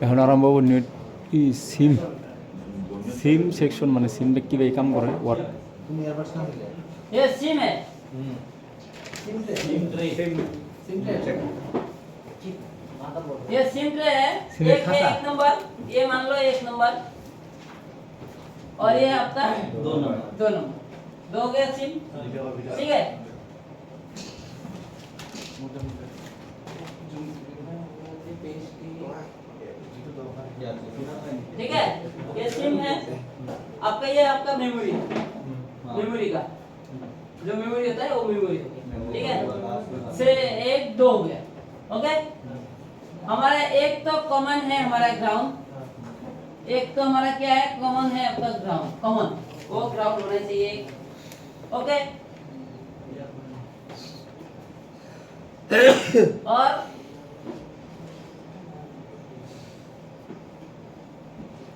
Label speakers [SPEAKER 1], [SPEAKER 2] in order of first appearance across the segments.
[SPEAKER 1] এখন আৰম্ভ হ'ব নিউ কি সিম সিম সেকশন মানে সিমটা কিভাবে কাম করে ওয়ার্ক
[SPEAKER 2] ये सिम है ये सिम ट्रे है एक है एक नंबर ये मान लो एक नंबर और ये आपका दो नंबर दो हो गया सिम ठीक है ठीक है ये सिम है आपका ये आपका मेमोरी मेमोरी का जो मेमोरी होता है वो मेमोरी ठीक है से एक दो हो गया ओके हमारा एक तो कॉमन है हमारा ग्राउंड एक तो हमारा क्या है कॉमन है आपका ग्राउंड कॉमन वो ग्राउंड होना चाहिए ओके और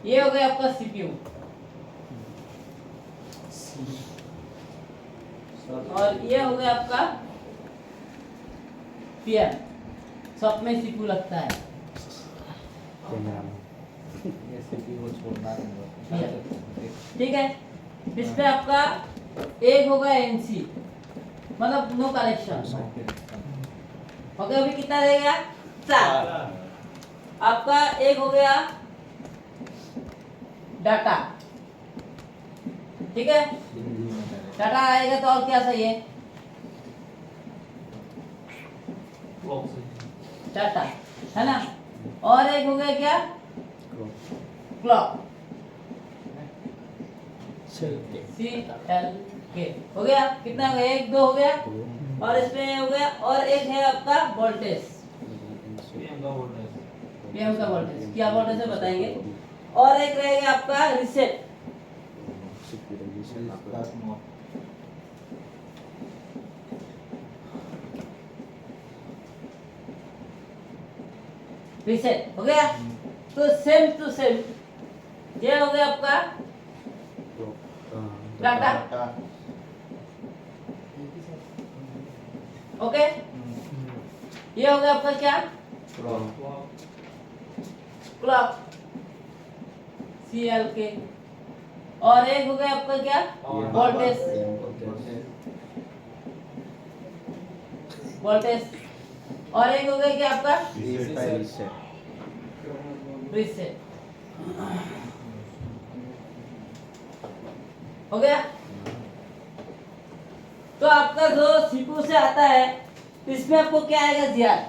[SPEAKER 2] ये हो गया आपका सीपीयू और ये हो गया आपका पीएम सब में सीपीयू लगता है ठीक है इस पे आपका एक होगा एनसी मतलब नो कनेक्शन ओके अभी कितना रहेगा 4 आपका एक हो गया डाटा ठीक है डाटा आएगा तो और क्या चाहिए डाटा है ना और एक हो गया क्या क्लॉक CLK हो गया कितना हो गया एक दो हो गया और इसमें हो गया और एक है आपका वोल्टेज पीएम का वोल्टेज क्या वोल्टेज है बताएंगे और एक रहेगा आपका रिसेट रिसेट हो गया तो सेम टू सेम ये हो गया आपका डाटा ओके ये हो गया आपका क्या क्लॉक CLK और एक हो गया आपका क्या वोल्टेज वोल्टेज और एक हो गया क्या आपका रिसेट हो गया तो आपका जो सीपीयू से आता है इसमें आपको क्या आएगा जीआर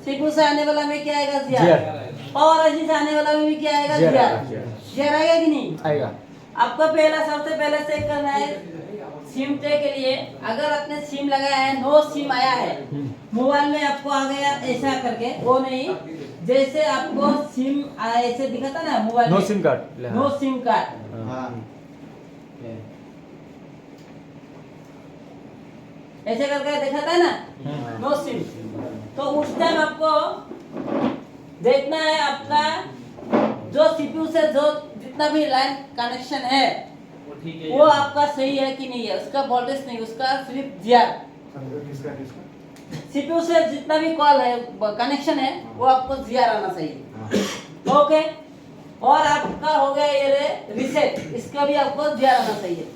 [SPEAKER 2] सीपीयू से आने वाला में क्या आएगा जीआर और ऐसी से आने वाला में भी क्या आएगा जीआर जीआर आएगा कि नहीं
[SPEAKER 1] आएगा
[SPEAKER 2] आपको पहला सबसे पहले चेक करना है सिम ट्रे के लिए अगर आपने सिम लगाया है नो सिम आया है मोबाइल में आपको आ गया ऐसा करके वो नहीं जैसे आपको सिम ऐसे दिखाता ना मोबाइल
[SPEAKER 1] नो
[SPEAKER 2] में
[SPEAKER 1] SIM card
[SPEAKER 2] no SIM card ऐसे करके दिखाता है ना नो सिम तो उस टाइम आपको देखना है आपका जो सीपीयू से जो जितना भी लाइन कनेक्शन है वो आपका सही है कि नहीं है उसका वोल्टेज नहीं उसका सिर्फ जीआर सीपीयू से जितना भी कॉल है कनेक्शन है वो आपको जीआर आना चाहिए ओके और आपका हो गया ये रिसेट इसका भी आपको जीआर आना चाहिए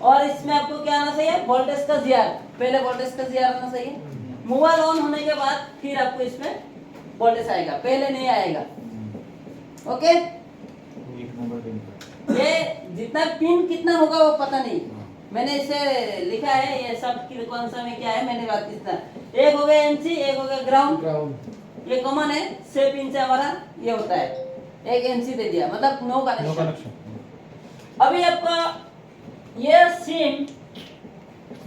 [SPEAKER 2] और इसमें आपको क्या आना चाहिए वोल्टेज का जीआर पहले वोल्टेज का जीआर आना चाहिए मोबाइल ऑन होने के बाद फिर आपको इसमें वोल्टेज आएगा पहले नहीं आएगा ओके ये जितना पिन कितना होगा वो पता नहीं मैंने इसे लिखा है ये सब कौन सा में क्या है मैंने बात कितना एक हो गया एनसी एक हो गया ग्राउंड ये कॉमन है 6 पिन से हमारा ये होता है एक एनसी दे दिया मतलब नो कनेक्शन अभी आपका ये सिम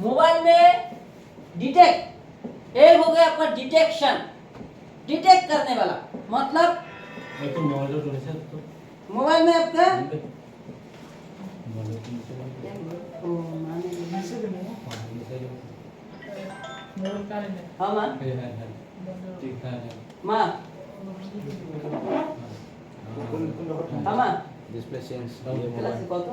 [SPEAKER 2] मोबाइल में डिटेक्ट एक हो गया आपका डिटेक्शन डिटेक्ट करने वाला मतलब मोबाइल में आपका हाँ माँ माँ हाँ माँ
[SPEAKER 3] डिस्प्ले चेंज
[SPEAKER 2] क्लास कत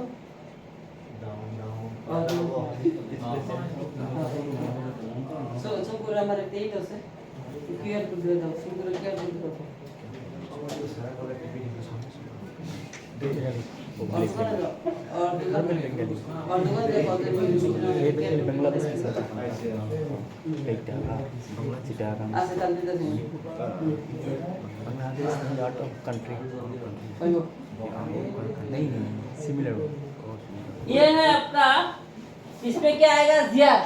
[SPEAKER 2] so puras আমার এইটা আছে ক্লিয়ার করে দাও সিঙ্গুলার ক্লিয়ার করে দাও
[SPEAKER 1] बांग्लादेश के साथ
[SPEAKER 2] ऐसे कर देते थे
[SPEAKER 1] बांग्लादेश नॉट ऑफ कंट्री नहीं सिमिलर
[SPEAKER 2] ये है आपका, इसमें क्या आएगा जियाद।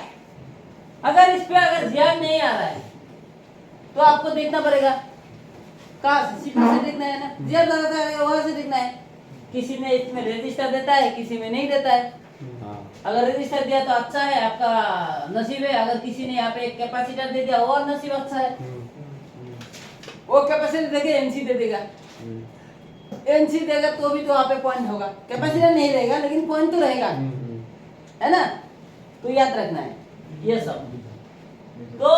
[SPEAKER 2] अगर इस पे अगर जियाद नहीं आ रहा है तो आपको देखना पड़ेगा कहाँ से, सीपी से देखना है ना, जियाद लगाता है वहां से देखना है। किसी ने इसमें रजिस्टर देता है, किसी में नहीं देता है। अगर रजिस्टर दिया तो अच्छा है, आपका नसीब है। अगर किसी ने यहाँ पे एक कैपेसिटर दे दिया और नसीब अच्छा है, वो कैपेसिटर देके एनसी दे देगा। एनसी देगा तो भी तो वहाँ पे पॉइंट होगा, कैपेसिटर नहीं रहेगा लेकिन पॉइंट तो रहेगा, है ना। तो याद रखना है ये सब। तो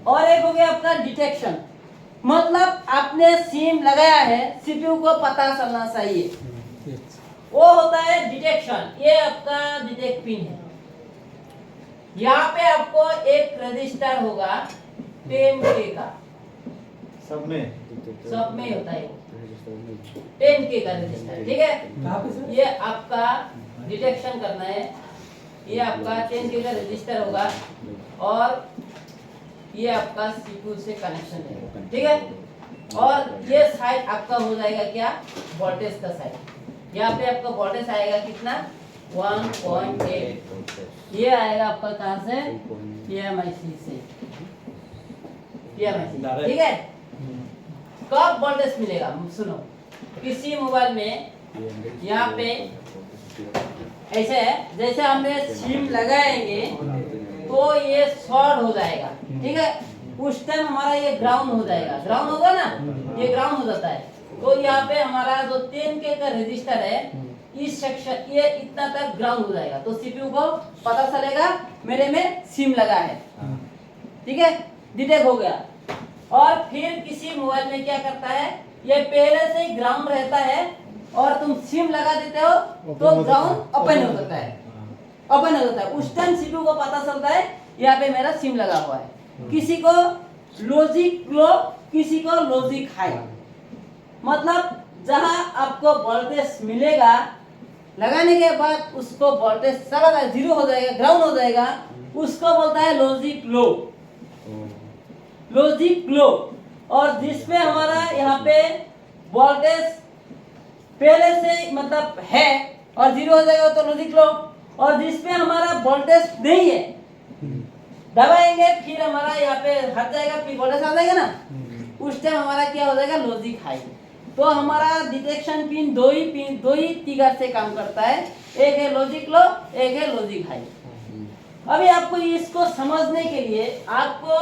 [SPEAKER 2] और एक हो गया आपका डिटेक्शन, मतलब आपने सिम लगाया है, सीपीयू को पता चलना चाहिए, वो होता है डिटेक्शन। ये आपका डिटेक्ट पिन है। यहाँ पे आपको एक रजिस्टर होगा 10K का, सब में होता है 10K का रजिस्टर, ठीक है। ये आपका डिटेक्शन करना है, ये आपका 10K का रजिस्टर होगा और ये आपका सीपीयू से कनेक्शन है, ठीक है। और ये साइड आपका हो जाएगा क्या, वोल्टेज का साइड। यहाँ पे आपका वोल्टेज आएगा कितना, 1.8। ये आएगा आपका कहाँ से, PMIC से, PMIC, ठीक है। कब वोल्टेज मिलेगा, सुनो, किसी मोबाइल में यहाँ पे ऐसे है, जैसे हमने सिम लगाएंगे तो ये शॉर्ट हो जाएगा, ठीक है। उस टाइम हमारा ये ग्राउंड हो जाएगा, ग्राउंड होगा ना, ये ग्राउंड हो जाता है। तो यहाँ पे हमारा जो 10K का रजिस्टर है, इस सेक्शन ये इतना तक ग्राउंड हो जाएगा। तो सीपीयू को पता चलेगा मेरे में सिम लगा है, ठीक है, डिटेक्ट हो गया। और फिर किसी मोबाइल में क्या करता है, ये पहले से ही ग्राउंड रहता है और तुम सिम लगा देते हो तो ग्राउंड ओपन हो जाता है, ओपन हो जाता है। उस टाइम सीपीयू को पता चलता है यहाँ पे मेरा सिम लगा हुआ है। किसी को लॉजिक लो, किसी को लॉजिक हाई, मतलब जहां आपको वोल्टेज मिलेगा लगाने के बाद उसको वोल्टेज चला जाएगा, जीरो हो जाएगा, ग्राउंड हो जाएगा, उसको बोलता है लॉजिक लो, लॉजिक लो। और जिसमें हमारा यहाँ पे वोल्टेज पहले से मतलब है और जीरो हो जाएगा तो लॉजिक लो। और जिसमें हमारा वोल्टेज नहीं है, दबाएंगे फिर हमारा यहाँ पे हट जाएगा, फिर वोल्टेज आ जाएगा ना, उस टाइम हमारा क्या हो जाएगा, लॉजिक हाई। तो हमारा डिटेक्शन पिन दो ही ट्रिगर से काम करता है, एक है लॉजिक लो, एक है लॉजिक हाई। अभी आपको इसको समझने के लिए आपको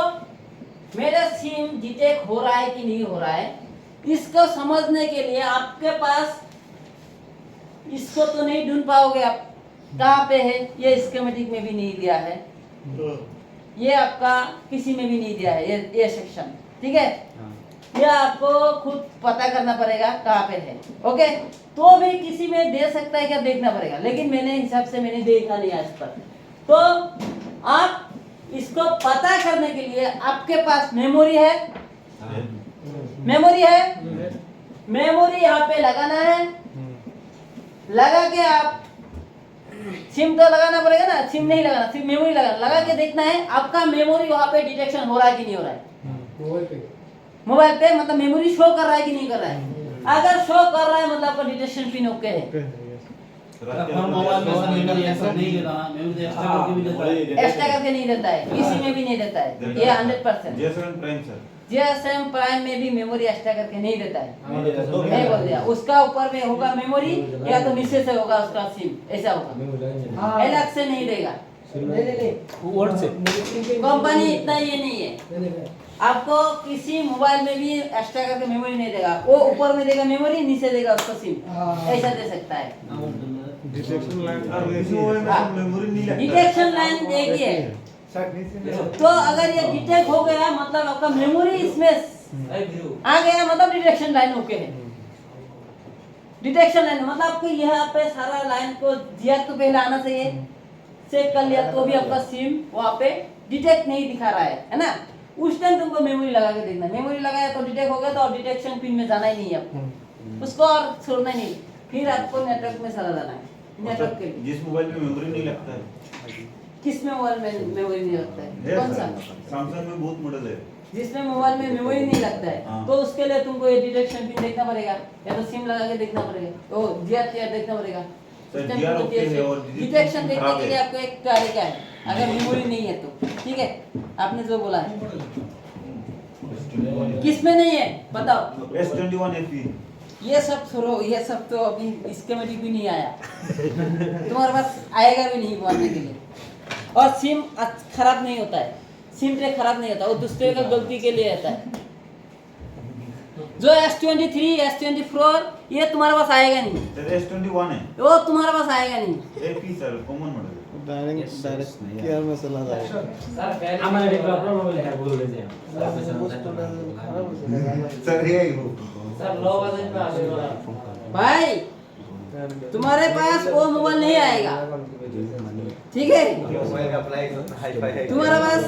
[SPEAKER 2] मेरा सिम डिटेक्ट हो रहा है कि नहीं हो रहा है, इसको समझने के लिए आपके पास, इसको तो नहीं ढूंढ पाओगे आप कहाँ पे है, ये स्कीमेटिक में भी नहीं दिया है, ये आपका किसी में भी नहीं दिया है, ये सेक्शन, ठीक है। ये आपको खुद पता करना पड़ेगा कहाँ पे है, ओके। तो भी किसी में दे सकता है क्या, देखना पड़ेगा, लेकिन मेरे हिसाब से मैंने देखा नहीं आज तक। तो आप इसको पता करने के लिए आपके पास मेमोरी है, मेमोरी है, मेमोरी यहाँ पे लगाना है, लगा के आप सिम तो लगाना पड़ेगा ना, सिम नहीं लगाना, सिर्फ मेमोरी लगाना, लगा के देखना है आपका मेमोरी वहाँ पे डिटेक्शन हो रहा है कि नहीं हो रहा है। मोबाइल पे मतलब मेमोरी शो कर रहा है कि नहीं कर रहा है। अगर शो कर रहा है मतलब आपका डिटेक्शन पिन ओके है।
[SPEAKER 3] मोबाइल में मेमोरी ऐसा नहीं देता ना, मेमोरी एक्स्ट्रा करके भी देता है,
[SPEAKER 2] एक्स्ट्रा करके नहीं देता है, किसी में भी नहीं देता है, ये 100%। GSM प्राइम में भी मेमोरी एक्स्ट्रा करके नहीं देता है, नहीं बोल दिया। उसका ऊपर में होगा मेमोरी या तो नीचे से होगा उसका सिम, ऐसा होगा, अलग से नहीं देगा।
[SPEAKER 1] वर्ड से
[SPEAKER 2] कंपनी इतना ये नहीं है, आपको किसी मोबाइल में भी एक्स्ट्रा करके मेमोरी नहीं देगा, वो ऊपर में देगा मेमोरी, नीचे देगा उसका सिम, ऐसा दे सकता है।
[SPEAKER 4] डिटेक्शन लाइन मेमोरी नहीं लगता,
[SPEAKER 2] डिटेक्शन लाइन देखिए, तो अगर ये डिटेक्ट हो गया मतलब आपका मेमोरी इसमें आ गया, मतलब डिटेक्शन लाइन ओके है। डिटेक्शन लाइन मतलब आपको यहाँ पे सारा लाइन को दिया तो पहले आना चाहिए, चेक कर लिया तो भी आपका सिम वहाँ पे डिटेक्ट नहीं दिखा रहा है ना। उस टाइम तुमको मेमोरी लगा के देखना, मेमोरी लगाया तो डिटेक्ट हो गया तो अब डिटेक्शन पिन में जाना ही नहीं है आपको, उसको और छोड़ना ही नहीं, फिर आपको नेटवर्क में चला जाना है, नेटवर्क के लिए।
[SPEAKER 4] जिस मोबाइल में मेमोरी नहीं लगता है,
[SPEAKER 2] किस में मोबाइल में मेमोरी नहीं लगता है, कौन सा?
[SPEAKER 4] सैमसंग में बहुत मॉडल है
[SPEAKER 2] जिसमें मोबाइल में मेमोरी नहीं लगता है,
[SPEAKER 4] हाँ।
[SPEAKER 2] तो उसके लिए तुमको ये डिटेक्शन पिन देखना पड़ेगा, या तो सिम लगा के देखना पड़ेगा, ओ जीआर देखना पड़ेगा।
[SPEAKER 4] सर, GR ओके है और
[SPEAKER 2] डिटेक्शन देखने
[SPEAKER 4] खराब
[SPEAKER 2] के
[SPEAKER 4] है।
[SPEAKER 2] लिए आपको एक तरीका है, अगर मेमोरी नहीं है तो, ठीक है, आपने जो बोला है किस में नहीं है बताओ।
[SPEAKER 4] S21 FE
[SPEAKER 2] ये सब छोड़ो, ये सब तो अभी स्कीमेटिक भी नहीं आया तुम्हारे पास आएगा भी नहीं बोलने के लिए। और सिम खराब नहीं होता है, सिम ट्रे खराब नहीं होता, वो दूसरे का गलती के लिए आता है। जो S23 S24 ये तुम्हारे पास आएगा नहीं,
[SPEAKER 4] सर S21 है,
[SPEAKER 2] वो तुम्हारे पास आएगा नहीं।
[SPEAKER 4] FE सर कॉमन मॉडल है।
[SPEAKER 5] डायरेक्ट केयर में चला जाएगा।
[SPEAKER 1] আমার এটা প্রবলেম হলে হ্যাঁ বলে যে
[SPEAKER 4] सर ये ही हो
[SPEAKER 2] भाई तुम्हारे पास वो मोबाइल नहीं आएगा, ठीक है, तुम्हारे पास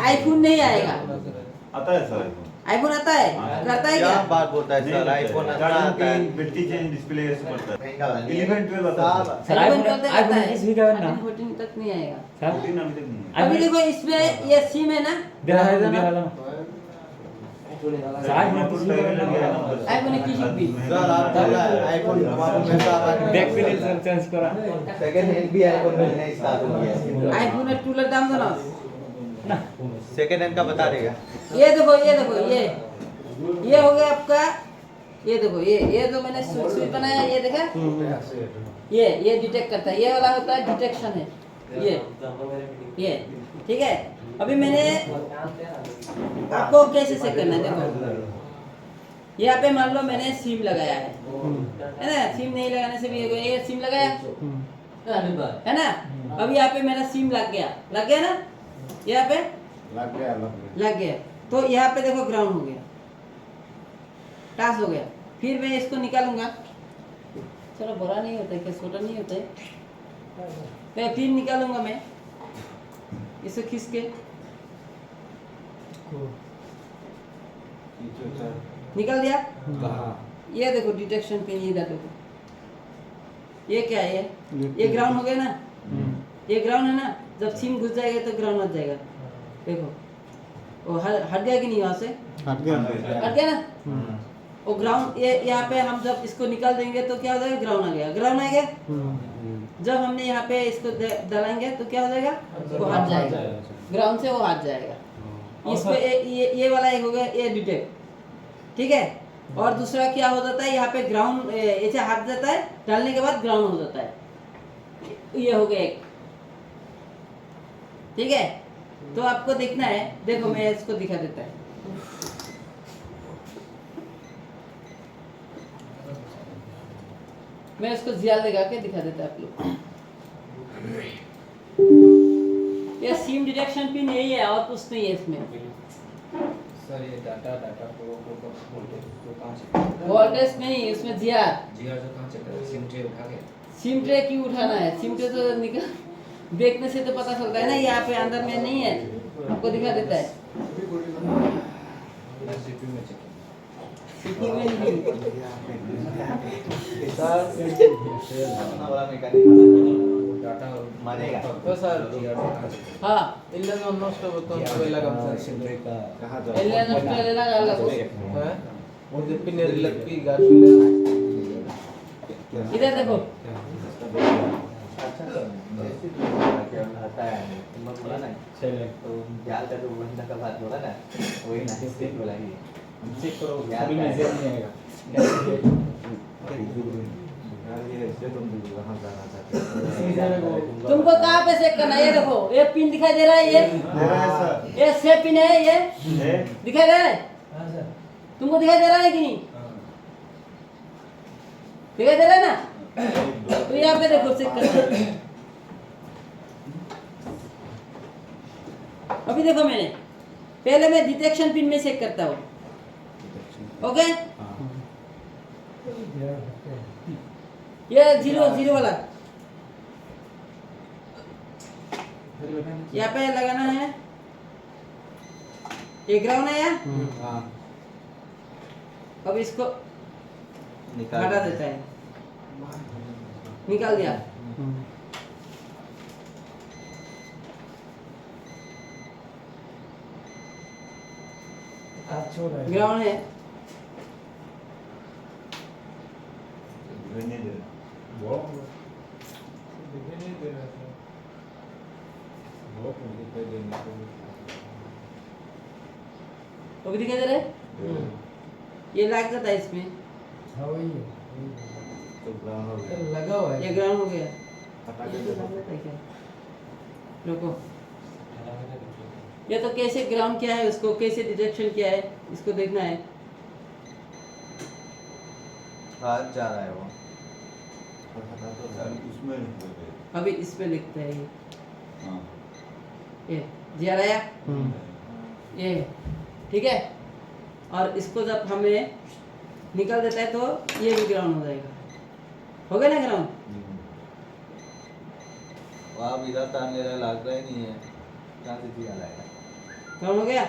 [SPEAKER 2] आईफोन नहीं आएगा।
[SPEAKER 4] आता है सर
[SPEAKER 2] आईफोन आता है, करता है क्या?
[SPEAKER 5] बात बोलता है सर, आईफोन आता है।
[SPEAKER 4] बैटरी चेंज डिस्प्ले ऐसे पड़ता है 11 12 आता है
[SPEAKER 1] স্যার আইফোন কিছু দিবেন না
[SPEAKER 2] 14 तक नहीं आएगा।
[SPEAKER 1] স্যার
[SPEAKER 4] 14 अभी तक नहीं है।
[SPEAKER 2] अभी देखो इसमें ये सिम है ना,
[SPEAKER 1] দেখা হয় না স্যার আইফোন
[SPEAKER 4] फुल
[SPEAKER 1] কিছু
[SPEAKER 4] टाइम
[SPEAKER 1] দিবেন
[SPEAKER 4] लग
[SPEAKER 1] না
[SPEAKER 4] गया नंबर
[SPEAKER 2] आईफोन की चिप भी
[SPEAKER 5] सर आप बोल रहा है आईफोन हमारे में आप
[SPEAKER 1] ব্যাক প্যানেল স্যার চেঞ্জ করা
[SPEAKER 5] सेकंड हैंड भी आईफोन मिलने स्टार्ट हो गया।
[SPEAKER 2] आईफोन का टूलर दाम जाना।
[SPEAKER 1] না
[SPEAKER 5] सेकंड हैंड का बता देगा।
[SPEAKER 2] ये देखो ये हो गया आपका, ये देखो ये जो मैंने स्विच बनाया ये देखा, ये डिटेक्ट करता है, ये वाला होता है डिटेक्शन है, ये ठीक है। अभी मैंने आपको कैसे चेक करना है, देखो यहाँ पे मान लो मैंने सिम लगाया है ना, सिम नहीं लगाने से भी ये सिम लगाया है ना, अब यहाँ पे मेरा सिम लग गया ना, यहाँ पे लग गया तो यहाँ पे देखो ग्राउंड हो गया, टास हो गया, फिर मैं इसको निकालूंगा, चलो बड़ा नहीं होता है क्या, छोटा नहीं होता है, तो फिर निकालूंगा मैं इसे खींच के, निकल दिया। ये देखो डिटेक्शन पिन, ये देखो ये क्या है, ये ग्राउंड हो गया ना, ये ग्राउंड है ना, जब सिम घुस जाएगा तो ग्राउंड हट जाएगा, देखो वो हट गया कि नहीं, वहाँ से
[SPEAKER 5] हट गया।
[SPEAKER 2] हट गया ना, वो ग्राउंड, ये यहाँ पे हम जब इसको निकाल देंगे तो क्या हो जाएगा, ग्राउंड आ गया, ग्राउंड आ गया। जब हमने यहाँ पे इसको डालेंगे तो क्या हो जाएगा, वो हट जाएगा, ग्राउंड से वो हट जाएगा। इस पे ये वाला एक हो गया, ये डिटेक्ट, ठीक है। और दूसरा क्या हो जाता है, यहाँ पे ग्राउंड ऐसे हट जाता है, डालने के बाद ग्राउंड हो जाता है, ये हो गया एक, ठीक है। तो आपको देखना है, देखो मैं इसको दिखा देता है, मैं इसको जिया लगा के दिखा देता है आप लोग। ये सिम डिटेक्शन पिन यही है और कुछ नहीं है इसमें।
[SPEAKER 6] सर ये डाटा को कहाँ से
[SPEAKER 2] वोल्टेज नहीं, इसमें जिया
[SPEAKER 6] जीआर से कहाँ चेक करें, सिम ट्रे उठा के
[SPEAKER 2] सिम ट्रे क्यों उठाना है, सिम ट्रे तो निकल देखने से तो पता चलता है ना, यहाँ पे अंदर में नहीं है, आपको दिखा देता है,
[SPEAKER 6] सीपीयू में चेक
[SPEAKER 2] सीपीयू में नहीं।
[SPEAKER 5] अपना वाला मैकेनिक
[SPEAKER 6] डाटा
[SPEAKER 5] मानेगा
[SPEAKER 6] तो सर जीआर से कहाँ चेक
[SPEAKER 2] हाँ
[SPEAKER 7] ಇಲ್ಲ ಅನ್ನೋಷ್ಟು ಗೊತ್ತು ಎಲ್ಲ ಗಮನ
[SPEAKER 6] सिम ट्रे का
[SPEAKER 2] एलियन ऑस्ट्रेलिया लगा लो,
[SPEAKER 7] ಒಂದು ಪಿನ್ ಇರಲಿಲ್ಲ ಈಗ
[SPEAKER 2] इधर देखो
[SPEAKER 5] अच्छा आता है तुम बोला ना
[SPEAKER 1] चले
[SPEAKER 5] तो जाल का जो बंदा का बात बोला ना वही ना स्टेट बोला ही
[SPEAKER 1] चेक करो, अभी में जेब नहीं आएगा।
[SPEAKER 2] तुमको कहाँ पे चेक करना है, ये देखो ये पिन दिखाई दे रहा है, ये सेफ पिन है, ये दिखाई दे रहा है, तुमको दिखाई दे रहा है कि नहीं, दिखाई दे रहा है ना, तो यहाँ पे देखो चेक करना। अभी देखो मैंने पहले मैं डिटेक्शन पिन में चेक करता हूँ, ओके। ये जीरो वाला यहाँ पे लगाना है, ये ग्राउंड है या
[SPEAKER 5] हाँ
[SPEAKER 2] अब इसको
[SPEAKER 5] निकाल
[SPEAKER 2] हटा देता है, निकाल दिया। ग्राउंड है,
[SPEAKER 4] रहने दे।
[SPEAKER 2] अभी दिखाई दे रहा है, ये लग जाता है इसमें,
[SPEAKER 4] तो ग्राउंड हो गया।
[SPEAKER 7] लगा हुआ
[SPEAKER 2] ये
[SPEAKER 7] है।
[SPEAKER 2] ग्राउंड हो गया।
[SPEAKER 4] हटा
[SPEAKER 2] ये
[SPEAKER 4] के
[SPEAKER 2] तो लग जाता है क्या? रुको, ये तो कैसे ग्राउंड क्या है, उसको कैसे डिटेक्शन क्या है, इसको देखना है।
[SPEAKER 5] हाथ जा रहा है वो।
[SPEAKER 4] हटा तो उसमें निकल गए।
[SPEAKER 2] अभी इस पे लिखता है ये,
[SPEAKER 4] हाँ।
[SPEAKER 2] ये जा रहा है, ये ठीक है। और इसको जब हमें निकल देता है तो ये भी ग्राउंड हो जाएगा, हो गया ना ग्राउंड।
[SPEAKER 5] वहाँ भी इधर तार ले रहा है, लग रहा ही नहीं है, कहाँ से दिया लाएगा।
[SPEAKER 2] ग्राउंड हो गया,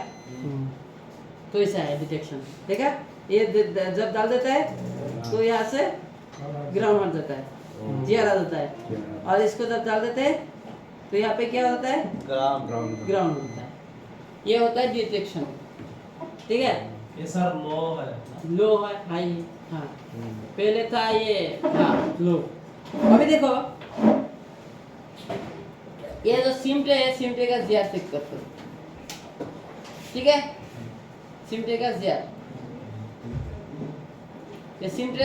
[SPEAKER 2] तो ऐसा है डिटेक्शन, देखा। ये जब डाल देता है तो यहाँ से ग्राउंड हट जाता है, जीआर आ जाता है। और इसको जब डाल देते हैं तो यहाँ पे क्या होता है,
[SPEAKER 5] ग्राउंड
[SPEAKER 2] ग्राउंड होता है। ये होता है डिटेक्शन, ठीक है।
[SPEAKER 3] ये सर लो है।
[SPEAKER 2] लो है, हाई है, हाँ। पहले था ये, हाँ लो। अभी देखो, ये जो सिमटे है, सिमटे का जीआर चेक करते हो, ठीक है। सिमटे का जीआर, ये सिमटे।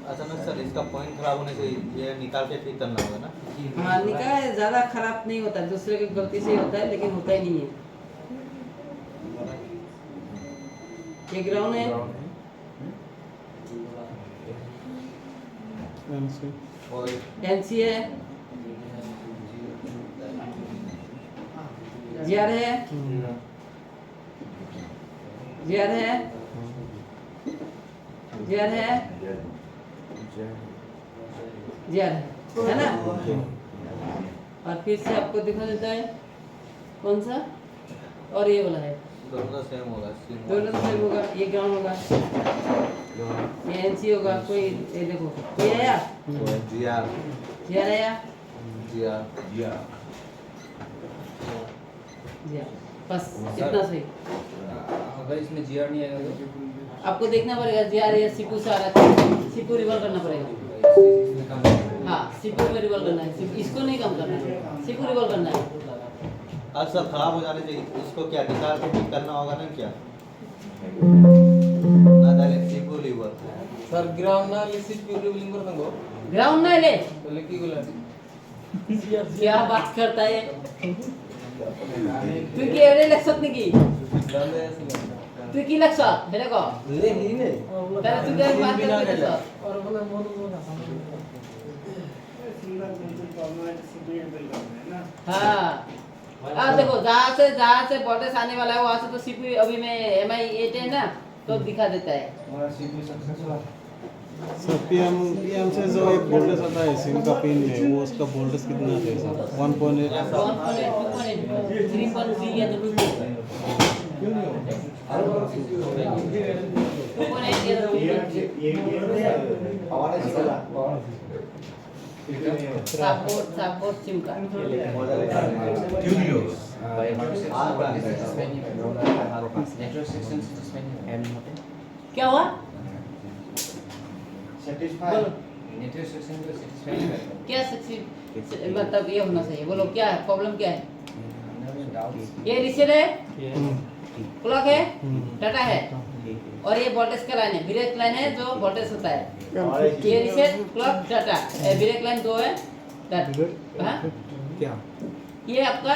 [SPEAKER 5] अचानक सर इसका पॉइंट खराब होने से ये निकाल के ठीक करना होगा ना।
[SPEAKER 2] हाँ निकाल, ज्यादा खराब नहीं होता है, दूसरे की गलती से ही होता है, लेकिन होता ही नहीं है। ये ग्राउंड है,
[SPEAKER 5] और
[SPEAKER 2] एनसी है, जीआर है, जीआर है, जीआर है, जीआर है ना। और फिर से आपको दिखा देता है कौन सा, और ये वाला है,
[SPEAKER 5] दोनों का सेम होगा।
[SPEAKER 2] दोनों तो सेम होगा। ये ग्राउंड होगा, ये एनसी होगा। कोई ये देखो, ये आया,
[SPEAKER 5] जीआर
[SPEAKER 2] जीआर आया,
[SPEAKER 5] जीआर
[SPEAKER 4] दिया।
[SPEAKER 2] जीआर, बस इतना सही।
[SPEAKER 6] अगर इसमें जीआर नहीं आएगा तो
[SPEAKER 2] आपको देखना पड़ेगा जीआर या सीपू से आ रहा है, सीपू रिवॉल्व करना पड़ेगा।
[SPEAKER 6] इसमें काम करेगा।
[SPEAKER 2] हाँ सीपू में रिवॉल्व करना है, इसको नहीं कम करना है, सीपू रिवॉल्व करना है।
[SPEAKER 5] आज सर खराब हो जाने से इसको क्या निकाल के ठीक करना होगा ना क्या, ना डायरेक्ट सीपू लीवर।
[SPEAKER 7] सर ग्राउंड ना ले सीट पे रिवलिंग कर दंगो
[SPEAKER 2] ग्राउंड नहीं ले,
[SPEAKER 7] पहले की बोला
[SPEAKER 2] क्या बात करता है तू, की एवढे लक्षात नाही की
[SPEAKER 7] डाले ऐसे
[SPEAKER 2] तू की लक्षात हे देखो
[SPEAKER 7] ले ही नहीं
[SPEAKER 2] त्याला तू काय बात करते तसं।
[SPEAKER 7] और बोला मोनू बोला
[SPEAKER 2] हाँ देखो जहाँ से बॉर्डर्स आने वाला है वहाँ से तो सीपी अभी में MI8 है ना, तो दिखा देता है।
[SPEAKER 8] सर पीएम से जो एक वोल्टेज आता है सिम का पिन में, वो उसका वोल्टेज कितना आता है सर? 1.8
[SPEAKER 2] 3.3 या तो 2.8 या तो 2.8 सपोर्ट सिम का। क्या हुआ, बोलो
[SPEAKER 6] नेटवर्क सेक्शन को सेटिस्फाई नहीं करेगा।
[SPEAKER 2] क्या सक्सेस, मतलब ये होना चाहिए, बोलो क्या है प्रॉब्लम, क्या है। ये रिसेट है, क्लॉक है, डाटा है, और ये वोल्टेज का लाइन है, ब्रेक लाइन है जो वोल्टेज होता है। ये reset, clock, data, break line दो है, हाँ?
[SPEAKER 8] क्या
[SPEAKER 2] ये आपका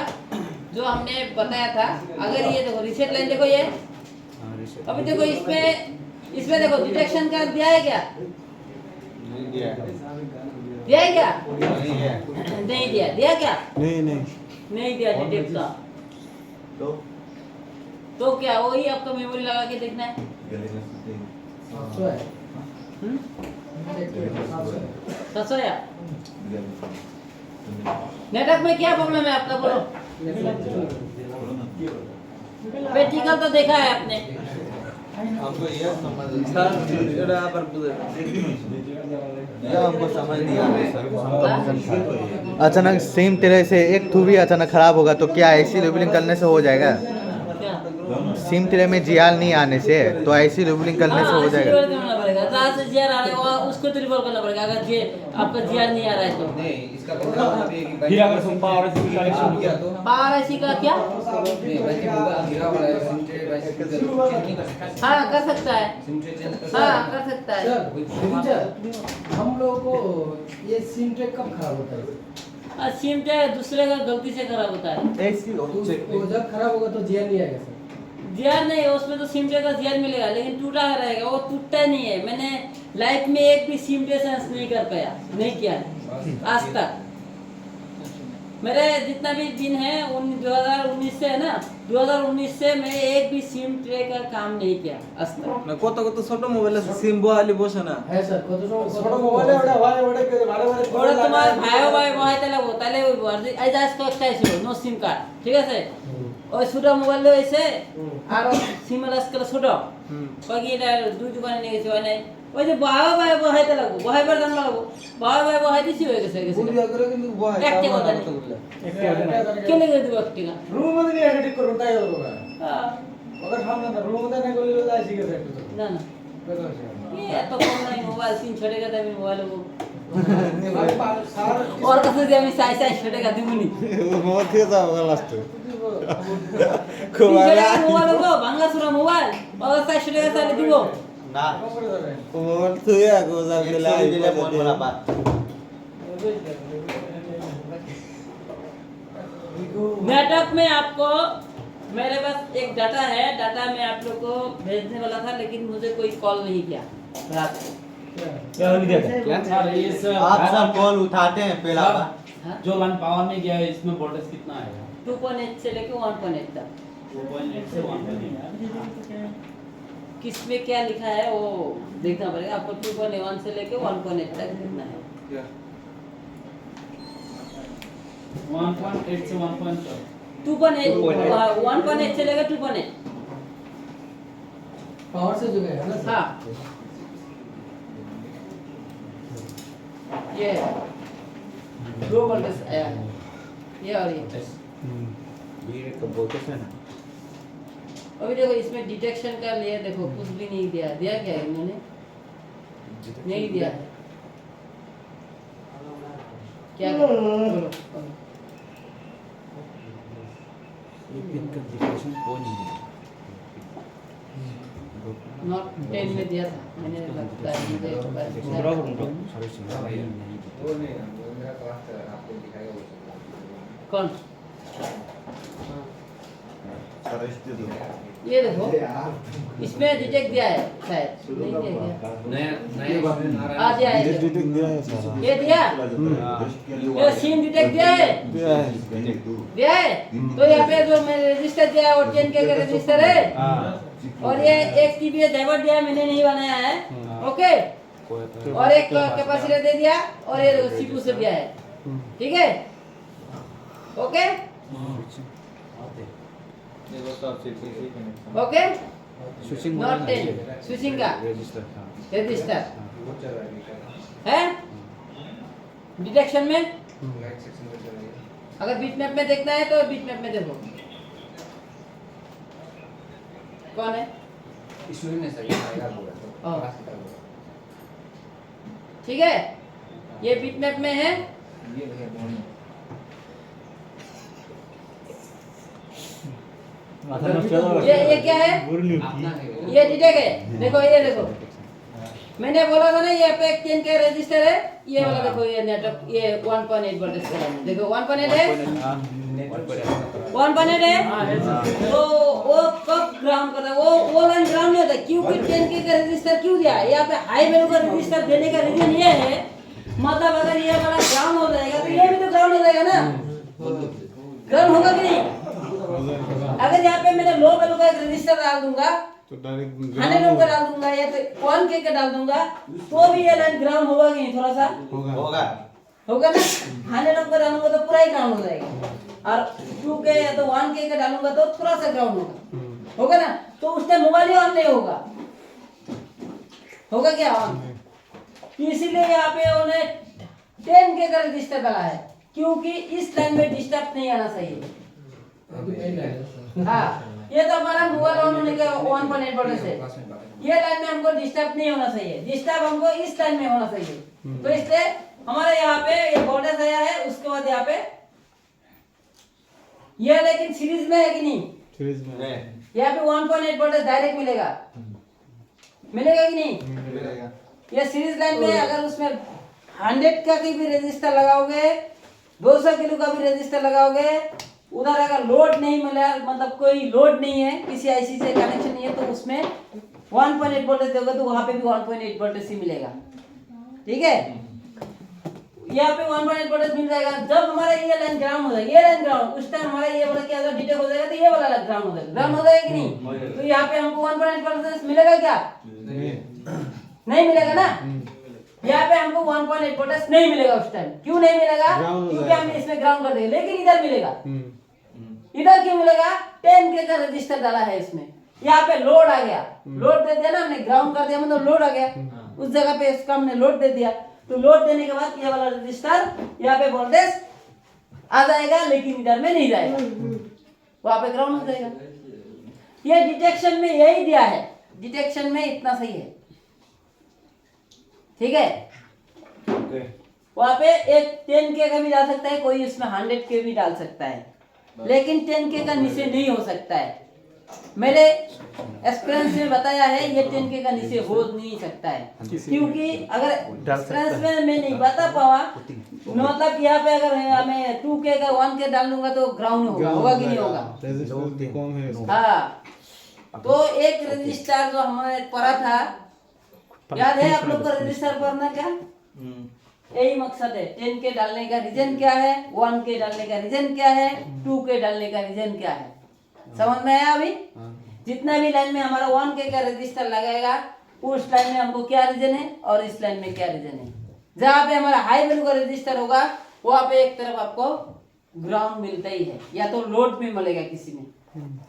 [SPEAKER 2] जो हमने बताया था। अगर ये देखो रिसेट लाइन देखो, ये अभी देखो इसमें देखो डिटेक्शन का दिया है क्या, दिया है क्या, नहीं दिया, दिया क्या, नहीं दिया डिटेक्ट का। तो क्या वही आपका मेमोरी लगा के देखना है। ससोया नेटवर्क में क्या प्रॉब्लम है आपका, बोलो। प्रैक्टिकल तो देखा है आपने।
[SPEAKER 5] हमको ये समझ
[SPEAKER 7] सर এটা আবার বুঝে
[SPEAKER 5] ये हमको समझ नहीं आ रहा सर। अचानक सेम तरह से एक थू भी अचानक खराब होगा तो क्या ऐसी लेबलिंग करने से हो जाएगा?
[SPEAKER 2] क्या?
[SPEAKER 5] सिम ट्रे में जीआर नहीं आने से तो ऐसी लेबलिंग करने से हो
[SPEAKER 2] हाँ,
[SPEAKER 5] जाएगा।
[SPEAKER 2] रिवॉल्व करना पड़ेगा। जहाँ से जीआर आ रहा है उसको तो रिवॉल्व करना पड़ेगा। अगर ये आपका जीआर नहीं आ रहा है तो
[SPEAKER 6] नहीं इसका मतलब ये कि
[SPEAKER 1] फिर अगर तुम पावर ऐसी कनेक्शन
[SPEAKER 6] किया तो
[SPEAKER 2] पावर ऐसी का क्या?
[SPEAKER 6] नहीं वैसे होगा हीरा वाला है सिम ट्रे वैसे चेंज नहीं कर सकता
[SPEAKER 2] हाँ कर सकता है।
[SPEAKER 6] सिम ट्रे चेंज कर
[SPEAKER 2] हाँ कर सकता है।
[SPEAKER 7] सर हम लोगों को ये सिम ट्रैक कब खराब होता है?
[SPEAKER 2] सिम टैग दूसरे का गलती से खराब होता है।
[SPEAKER 5] ऐसी
[SPEAKER 7] तो वो जब खराब होगा तो जीआर नहीं आएगा सर।
[SPEAKER 2] जीआर नहीं है उसमें तो सिम टैग का जीआर मिलेगा लेकिन टूटा रहेगा। वो टूटता नहीं है। मैंने लाइफ में एक भी सिम टैग सेंस नहीं कर पाया, नहीं किया है आज तक। मेरे जितना भी दिन है 2019 से है ना, 2019 से मैं एक भी सिम ट्रे का काम नहीं किया आज तक।
[SPEAKER 8] না কত কত ছোট মোবাইলে সিম বহালি বসে না
[SPEAKER 7] হ্যাঁ স্যার কত সময়
[SPEAKER 8] ছোট মোবাইলে ওটা ভাই ওটা ভালো ভালো
[SPEAKER 2] ওরা তোমার ভাই বহাইতে লাগবো তাহলে ওই বহাই আজ আজকে একটাই ছিল নো সিম কার্ড, ঠিক আছে? ওই ছোট মোবাইল হয়েছে আর সিমের আজকাল ছোট বাকি এটা দুই দোকানে নিয়ে গেছে হয় নাই। ওই যে ভাই বহাইতে লাগবো, বহাইবার জানা লাগবো, ভাই বহাই দিছি হয়ে গেছে
[SPEAKER 8] বুড়িয়া করে কিন্তু বহাই
[SPEAKER 2] একটা কথা নেই। কেন করে দিব একটা?
[SPEAKER 8] রুম মধ্যে নিয়ে এডিট করুন তাই হলো না
[SPEAKER 2] হ্যাঁ,
[SPEAKER 8] ওদের সামনে না রুম মধ্যে না করলে যাই শিখে যায় একটু
[SPEAKER 2] না না এত কম নাই মোবাইল 300 টাকা দামি মোবাইল হবো। ওর কাছে যে আমি 400 টাকা দিবনি।
[SPEAKER 8] মোবাইল থেকে যাও লাস্ট
[SPEAKER 2] 300 টাকা মোবাইল হবো, ভাঙা চুরা মোবাইল। ওর 400 টাকা চাইলে দিব।
[SPEAKER 5] ना
[SPEAKER 8] মোবাইল থেকে আগো যাও দিলে
[SPEAKER 5] खिचड़ी दिले मन बड़ा बात।
[SPEAKER 2] नेटवर्क में आपको मेरे पास एक डाटा है, डाटा में आप लोग को भेजने वाला था लेकिन मुझे कोई कॉल नहीं किया रात को।
[SPEAKER 1] क्या नहीं दिया
[SPEAKER 3] क्या सर ये सर
[SPEAKER 5] आप सब कॉल उठाते हैं पहला
[SPEAKER 3] सर,
[SPEAKER 5] बार।
[SPEAKER 2] हाँ?
[SPEAKER 3] जो लाइन पावर में गया है इसमें वोल्टेज कितना आएगा?
[SPEAKER 2] 2.8 से लेके 1.8 तक।
[SPEAKER 3] 2.8 से 1.8
[SPEAKER 2] किसमें क्या लिखा है वो देखना पड़ेगा आपको। 2.1 से लेके 1.8 तक देखना है।
[SPEAKER 3] 1.8 से 1.4
[SPEAKER 2] 2.8 1.8 से लेकर 2.8।
[SPEAKER 7] पावर से जुड़े है ना सर?
[SPEAKER 2] हाँ ये दो वोल्टेज आया है, ये और ये।
[SPEAKER 5] ये तो बोलते हैं ना
[SPEAKER 2] अभी देखो इसमें डिटेक्शन का लिए देखो कुछ भी नहीं दिया। दिया क्या है इन्होंने? नहीं दिया है। क्या बोलो नॉट 10 में दिया था मैंने, लगता है मुझे
[SPEAKER 6] वो नहीं वो मेरा क्लास आपको दिखाएगा वो
[SPEAKER 2] कौन?
[SPEAKER 4] Sarıştı dur.
[SPEAKER 2] ये देखो इसमें डिटेक्ट दिया है शायद, नहीं दिया क्या?
[SPEAKER 6] नया नया
[SPEAKER 2] आ दिया है
[SPEAKER 8] डिटेक्ट दिया है सारा
[SPEAKER 2] ये दिया, ये सीन डिटेक्ट दिया है,
[SPEAKER 8] दिया है
[SPEAKER 2] दिया है। तो यहाँ पे जो मैंने रजिस्टर दिया है और 10K का रजिस्टर है और ये एक TBS डाइवर्ट दिया है, मैंने नहीं बनाया है, ओके। और एक कैपेसिटर दे दिया और ये CPU से दिया है, ठीक है, ओके
[SPEAKER 5] देखो सब CPC
[SPEAKER 2] okay.
[SPEAKER 8] Switching
[SPEAKER 2] not 10 switching का रजिस्टर है डिटेक्शन में। अगर बीट मैप में देखना है तो बीट मैप में देखो कौन है,
[SPEAKER 6] इसमें नहीं सर ये आएगा पूरा
[SPEAKER 2] हाँ।
[SPEAKER 6] क्लास दिखाएगा
[SPEAKER 2] ठीक है। ये बीट मैप में है,
[SPEAKER 6] ये भैया बोल
[SPEAKER 2] ये क्या है,
[SPEAKER 6] अपना है
[SPEAKER 2] ये डिटेक्ट है। देखो ये देखो मैंने बोला था ना ये पे एक 10K रजिस्टर है, ये वाला देखो ये नेटवर्क ये 1.8 वोल्टेज का है, देखो 1.8 है, 1.8 है। तो वो कब ग्राउंड करता है, वो लाइन ग्राउंड नहीं होता क्योंकि 10K का रजिस्टर क्यों दिया है। यहाँ पे हाई वैल्यू का रजिस्टर देने का रीजन ये है, मतलब अगर ये वाला ग्राउंड हो जाएगा तो ये भी तो ग्राउंड हो जाएगा ना, ग्राउंड होगा कि नहीं। अगर यहाँ पे मैंने लो वैल्यू का एक रजिस्टर डाल दूंगा
[SPEAKER 8] तो डायरेक्ट
[SPEAKER 2] 100 ओम का डाल दूंगा या तो 1K का डाल दूंगा तो भी ये लाइन ग्राउंड होगा कि नहीं, थोड़ा सा
[SPEAKER 8] होगा
[SPEAKER 5] होगा
[SPEAKER 2] होगा ना। 100 ओम का डालूंगा तो पूरा ही ग्राउंड हो जाएगा। और 2K या तो 1K का डालूंगा तो थोड़ा सा ग्राउंड होगा ना, तो उस टाइम मोबाइल ही ऑन नहीं होगा, होगा क्या ऑन? इसीलिए यहाँ पे उन्हें 10K का रजिस्टर डाला है, क्योंकि इस लाइन में डिस्टर्ब नहीं आना चाहिए। हाँ, ये तो हमारा मोबाइल ऑन होने का 1.8 वोल्ट से, ये लाइन में हमको डिस्टर्ब नहीं होना चाहिए, डिस्टर्ब हमको इस लाइन में होना चाहिए। तो इसलिए हमारे यहाँ पे ये वोल्टेज आया है, उसके बाद यहाँ पे ये लेकिन सीरीज में है कि नहीं?
[SPEAKER 8] सीरीज में
[SPEAKER 2] यहाँ पे 1.8 वोल्टेज डायरेक्ट मिलेगा, मिलेगा कि नहीं?
[SPEAKER 5] मिलेगा।
[SPEAKER 2] ये सीरीज लाइन में अगर उसमें 100 का भी रेजिस्टर लगाओगे, 200 किलो का भी रेजिस्टर लगाओगे, उधर अगर लोड नहीं मिला, मतलब कोई लोड नहीं है, किसी आईसी से कनेक्शन नहीं है, तो उसमें 1.8 वोल्टेज दोगे तो वहां पे भी 1.8 वोल्टेज ही मिलेगा। ठीक है, यहाँ पे 1.8 वोल्टेज मिल जाएगा। जब हमारा ये लाइन ग्राउंड हो जाएगा, ये लाइन ग्राउंड, उस टाइम हमारा ये वाला क्या डिटेक्ट हो जाएगा, तो ये वाला ग्राउंड हो जाएगा, ग्राउंड हो जाएगा कि नहीं? तो यहाँ पे हमको 1.8 वोल्टेज मिलेगा क्या? नहीं मिलेगा ना। यहाँ पे हमको 1.8 वोल्टेज नहीं मिलेगा उस टाइम। क्यों नहीं मिलेगा? क्योंकि हमने इसमें ग्राउंड कर दिया, लेकिन इधर मिलेगा। इधर क्यों मिलेगा? 10K का रजिस्टर डाला है इसमें। यहाँ पे लोड आ गया, लोड दे दिया ना हमने, ग्राउंड कर दिया मतलब लोड आ गया, उस जगह पे इसका हमने लोड दे दिया। तो लोड देने के बाद ये वाला रजिस्टर यहाँ पे वोल्टेज आ जाएगा, लेकिन इधर में नहीं जाएगा, वहां पे ग्राउंड हो जाएगा। ये डिटेक्शन में यही दिया है, डिटेक्शन में इतना सही है। ठीक है, वहां पे एक 10K का भी डाल सकता है, कोई उसमें 100K भी डाल सकता है, लेकिन 10K का नीचे नहीं हो सकता है। मेरे एक्सपीरियंस में बताया है, ये 10K का नीचे हो नहीं सकता है, क्योंकि अगर एक्सपीरियंस में मैं नहीं बता पावा, मतलब यहाँ पे अगर हमें 2K का 1K डाल दूंगा तो ग्राउंड होगा कि नहीं होगा?
[SPEAKER 8] कम है।
[SPEAKER 2] हाँ, तो एक रजिस्टर जो हमारे पढ़ा था, याद है आप लोग को रजिस्टर पढ़ना क्या? यही मकसद है। 10K डालने का रीजन क्या है, 1K डालने का रीजन क्या है, 2K डालने का रीजन क्या है, समझ में आया? अभी जितना भी लाइन में हमारा 1K का रजिस्टर लगाएगा, उस लाइन में हमको क्या रीजन है और इस लाइन में क्या रीजन है। जहाँ पे हमारा हाई वैल्यू का रजिस्टर होगा, वहाँ पे एक तरफ आपको ग्राउंड मिलता ही है, या तो लोड में मिलेगा किसी में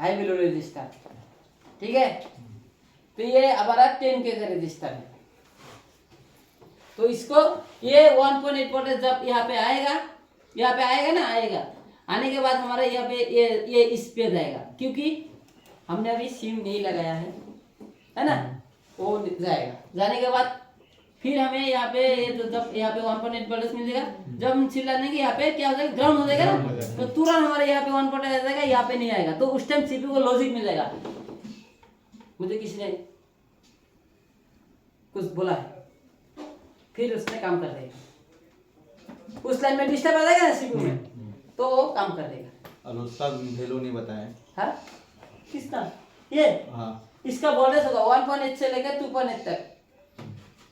[SPEAKER 2] हाई वैल्यू रजिस्टर। ठीक है, तो ये हमारा 10K का रजिस्टर है। तो इसको ये 1.8 वोल्टेज जब यहाँ पे आएगा, यहाँ पे आएगा ना, आएगा, आने के बाद हमारा यहाँ पे ये इस पे जाएगा, क्योंकि हमने अभी सिम नहीं लगाया है ना, वो जाएगा। जाने के बाद फिर हमें यहाँ पे ये तो जब यहाँ पे 1.8 वोल्टेज मिलेगा, जब हम सिम लगाने के यहाँ पे क्या हो जाएगा, ग्राउंड हो जाएगा ना, तो तुरंत हमारे यहाँ पे 1.8 आ जाएगा, यहाँ पे नहीं आएगा। तो उस टाइम सीपीयू को लॉजिक मिल जाएगा, मुझे किसी ने कुछ बोला है, फिर उसने काम कर देगा, उस लाइन में डिस्टर्ब आ जाएगा ना सीपीयू में, तो वो काम कर देगा।
[SPEAKER 5] और उसका वैल्यू नहीं बताया।
[SPEAKER 2] हाँ, किसका? ये
[SPEAKER 5] हाँ,
[SPEAKER 2] इसका वोल्टेज होगा 1.8 से लेकर 2.8 तक,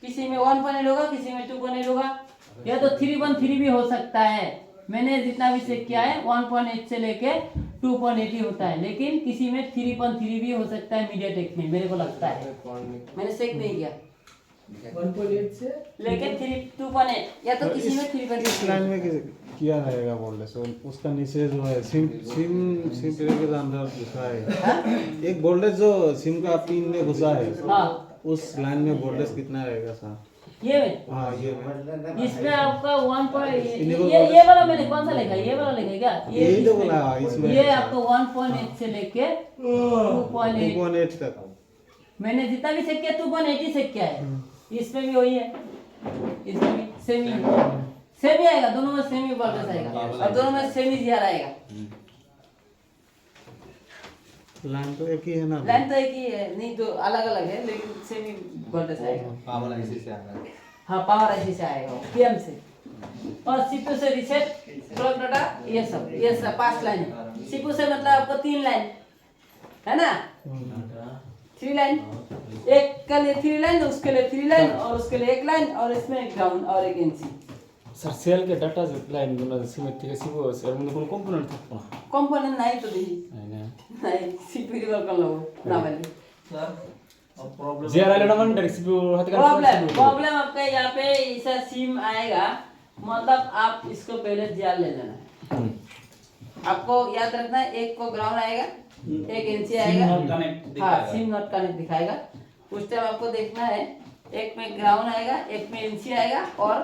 [SPEAKER 2] किसी में 1.8 होगा, किसी में 2.8 होगा, या तो 3.3 भी हो सकता है। मैंने जितना भी चेक किया है 1.8 से लेके 2.8 ही होता है, लेकिन किसी में 3.3 भी हो सकता है मीडियाटेक में, मेरे को लगता है, मैंने चेक नहीं किया।
[SPEAKER 7] 1.8 से
[SPEAKER 2] लेके 2.8 या तो किसी में
[SPEAKER 8] इस
[SPEAKER 2] 3.3
[SPEAKER 8] लाइन में किया रहेगा वोल्टेज, उसका नीचे जो है सिम ट्रे के अंदर घुसा है, एक वोल्टेज जो सिम का पिन में घुसा है,
[SPEAKER 2] हाँ,
[SPEAKER 8] उस लाइन में वोल्टेज कितना रहेगा सर?
[SPEAKER 2] ये में
[SPEAKER 8] हाँ, ये में
[SPEAKER 2] इसमें आपका 1. ये वाला मैंने कौन सा लिखा है, ये वाला लिखा है क्या?
[SPEAKER 8] यही तो बोला इसमें,
[SPEAKER 2] ये आपको 1.8 से लेके
[SPEAKER 8] 2.8 तक।
[SPEAKER 2] मैंने जितना भी चेक किया 2.8 ही चेक किया है, इसमें भी वही है, इसमें भी सेम ही आएगा, दोनों में सेम ही वोल्टेज आएगा, और दोनों में सेम ही जीआर आएगा।
[SPEAKER 8] लाइन तो एक ही है ना?
[SPEAKER 2] लाइन तो एक ही है, नहीं तो अलग अलग है, लेकिन सेम ही वोल्टेज आएगा।
[SPEAKER 5] पावर आईसी से आ रहा है।
[SPEAKER 2] हाँ, पावर आईसी से आएगा, पीएम से, और सीपीयू से रीसेट, क्लॉक डाटा, ये सब 5 लाइन है। सीपीयू से मतलब आपको 3 लाइन है ना, 3 लाइन, एक के लिए 3 लाइन, उसके लिए 3 लाइन, और उसके लिए 1 लाइन, और इसमें ग्राउंड और 1 एनसी।
[SPEAKER 1] सर सेल के डाटा लाइन गुना सीमित থেকে সিবো এর মধ্যে কোনো কম্পোনেন্ট থাকবে না?
[SPEAKER 2] কম্পোনেন্ট নাই তো দেখি,
[SPEAKER 1] না
[SPEAKER 2] নাই, সিপিইউ রিভার কোন লাগো না বলে
[SPEAKER 3] सर और प्रॉब्लम
[SPEAKER 1] যে আইলে না মানে ডাইরেক্ট সিপিইউ হাতে
[SPEAKER 2] प्रॉब्लम आपका यहाँ पे ऐसा सिम आएगा, मतलब आप इसको पहले जीआर ले लेना है, आपको याद रखना है, एक को ग्राउंड आएगा, एक एनसी
[SPEAKER 3] सिम
[SPEAKER 2] आएगा।
[SPEAKER 3] नॉट कनेक्ट
[SPEAKER 2] हाँ,
[SPEAKER 3] दिखाएगा।
[SPEAKER 2] सिम नॉट कनेक्ट दिखाएगा। उस टाइम आपको देखना है, एक में ग्राउंड आएगा, एक में एनसी आएगा, और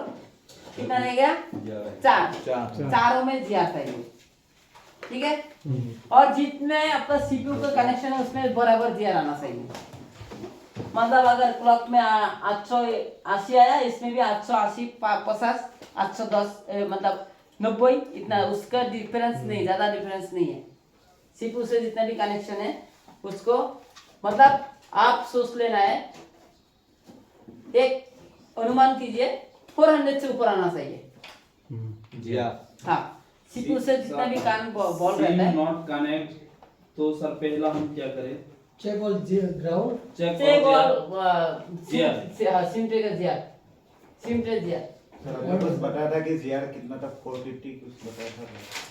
[SPEAKER 2] कितना रहेगा? 4। चारों में जी आता है ये। ठीक है। और जितने आपका सीपीयू का कनेक्शन है उसमें बराबर जीआर आना चाहिए। मतलब अगर क्लॉक में 880 आया, इसमें भी 880, 50, 810, मतलब 90, इतना उसका डिफरेंस नहीं, ज्यादा डिफरेंस नहीं है। सीपीयू से जितना भी कनेक्शन है उसको, मतलब आप सोच लेना है, एक अनुमान कीजिए 400 से ऊपर आना चाहिए।
[SPEAKER 3] जी
[SPEAKER 2] हाँ, सीपीयू से जितना भी कान बॉल
[SPEAKER 3] सिम
[SPEAKER 2] रहता है,
[SPEAKER 3] नॉट कनेक्ट, तो सर पहला हम क्या करें?
[SPEAKER 7] चेक ऑल ग्राउंड,
[SPEAKER 3] चेक
[SPEAKER 2] से
[SPEAKER 3] GR।
[SPEAKER 2] सिम ट्रेगर जीआर, सिम ट्रे जीआर
[SPEAKER 4] बस बताया था कि जीआर कितना था, 450 कुछ बताया था।